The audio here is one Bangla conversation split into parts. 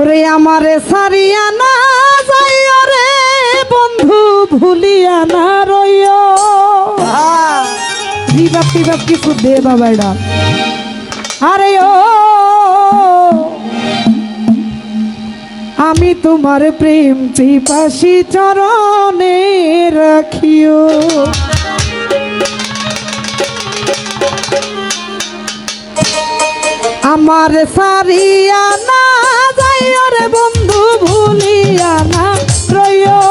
ওরে আমারে সারিয়া না যাইও রে বন্ধু ভুলিয়া না রইও। বিবাপ টিবাপ কিছু দে বাবা এটা। আরে ও আমি তোমার প্রেম পিপাসী চরণে রাখিও। আমার সারিয়া না যাইও রে বন্ধু ভুলিয়া না রইও।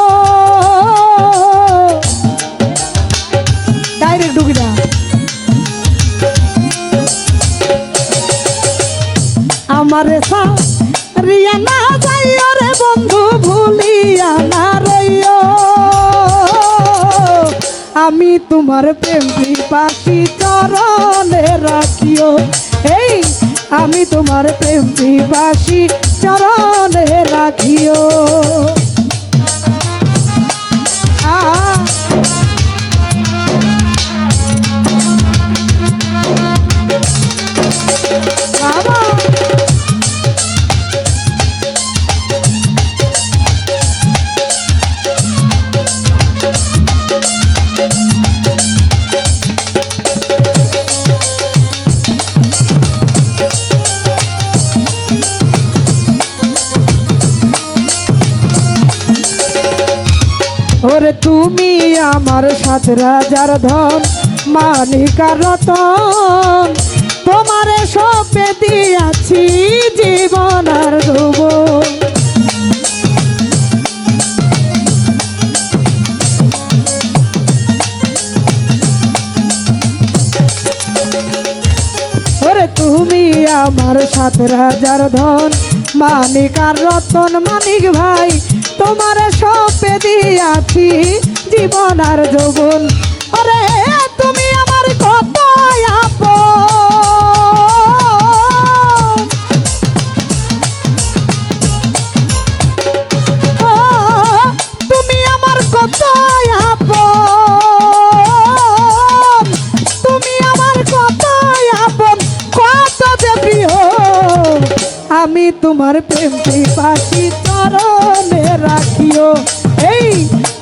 ডাইরেক্ট ঢুকিনা আমার সারিয়া না যাইও রে বন্ধু ভুলিয়া না রইও। আমি তোমার প্রেম পিপাসী চরণে রাখিও। এই আমি তোমার প্রেম পিপাসী চরণে রাখিও। বাবা ওরে তুমি আমার সাত রাজার ধন মানিকার রতন, তোমারে সপে দিয়াছি জীবন আর যৌবন। ওরে তুমি আমার সাত রাজার ধন মানিকার রতন, মানিক ভাই তোমার সপে দিয়াছি জীবন আর যৌবন। ওরে তুমি আমার কত আপন, তুমি আমার কত আপন, তুমি আমার কত আপন, কত যে প্রিয়। আমি তোমার প্রেম পিপাসী চরণে রাখিও। এই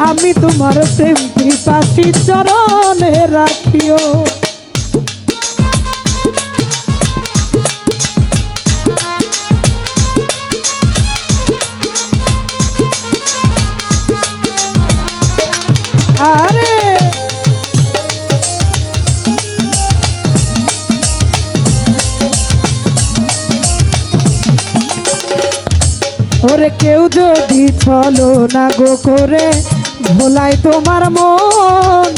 আমি তোমার প্রেম পিপাসী চরণে রাখিও। আরে ওরে কেউ যদি ছলো না গো করে ভোলাই তোমার মন,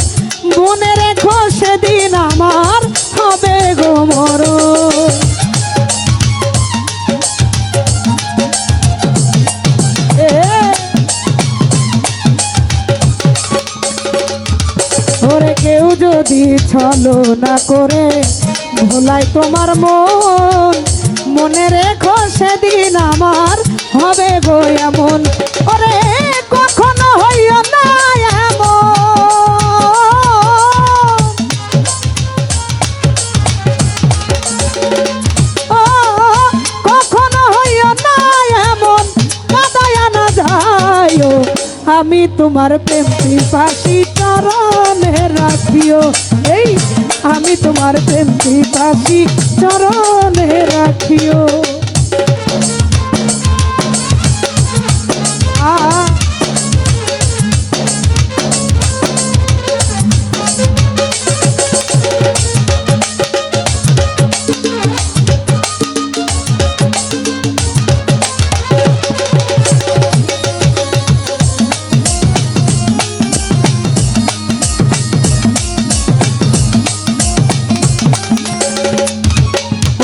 মনে রেখো সেদিন আমার হবে গো মরণ। ওরে কেউ যদি ছলো না করে ভোলাই তোমার মন, মনে রেখো সেদিন আমার হবে গো এমন। ওরে কখনো হইও না এমন, ও কখনো হইও না এমন, কাদায়া না যাইও। আমি তোমার প্রেম পিপাসী চরণে রাখিও। এই আমি তোমার প্রেম পিপাসী চরণে রাখিও।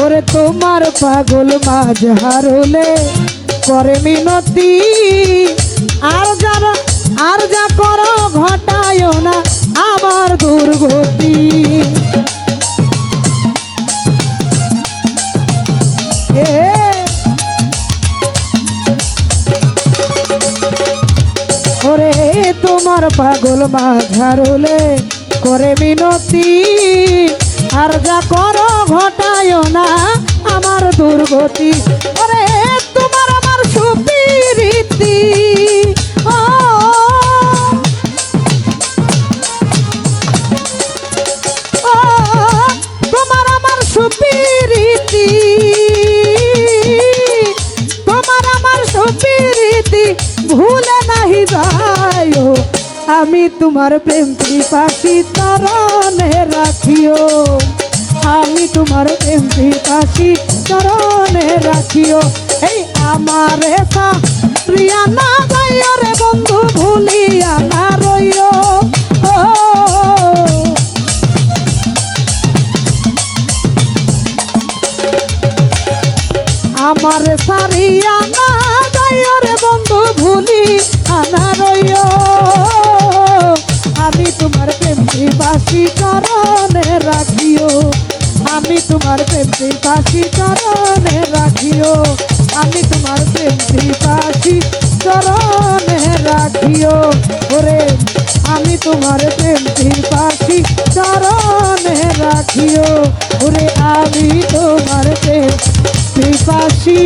ওরে তোমার পাগল মাঝহারলে করে মিনতি, আর যা করো ঘটায় না আমার দুর্গতি। ওরে তোমার পাগল মাঝহারলে করে মিনতি, আর যা করো ঘটায় না আমার দুর্গতি। ওরে তোমার আমার আমি তোমার প্রেম পিপাসী চরণে রাখিও, আমি তোমার প্রেম পিপাসী চরণে রাখিও। এই আমারে প্রিয়া না যাইও রে বন্ধু, ভুলিয়া না রইও। ও আমার সারিয়া না যাইও রে বন্ধু, ভুলি আনা রইও। আমি তোমার প্রেম পিপাসী চরণে রাখিও, আমি তোমার প্রেম পিপাসী চরণে রাখিও, আমি তোমার প্রেম পিপাসী চরণে রাখিও। ওরে আমি তোমার প্রেম পিপাসী চরণে রাখিও, ওরে আমি তোমার প্রেম পিপাসী।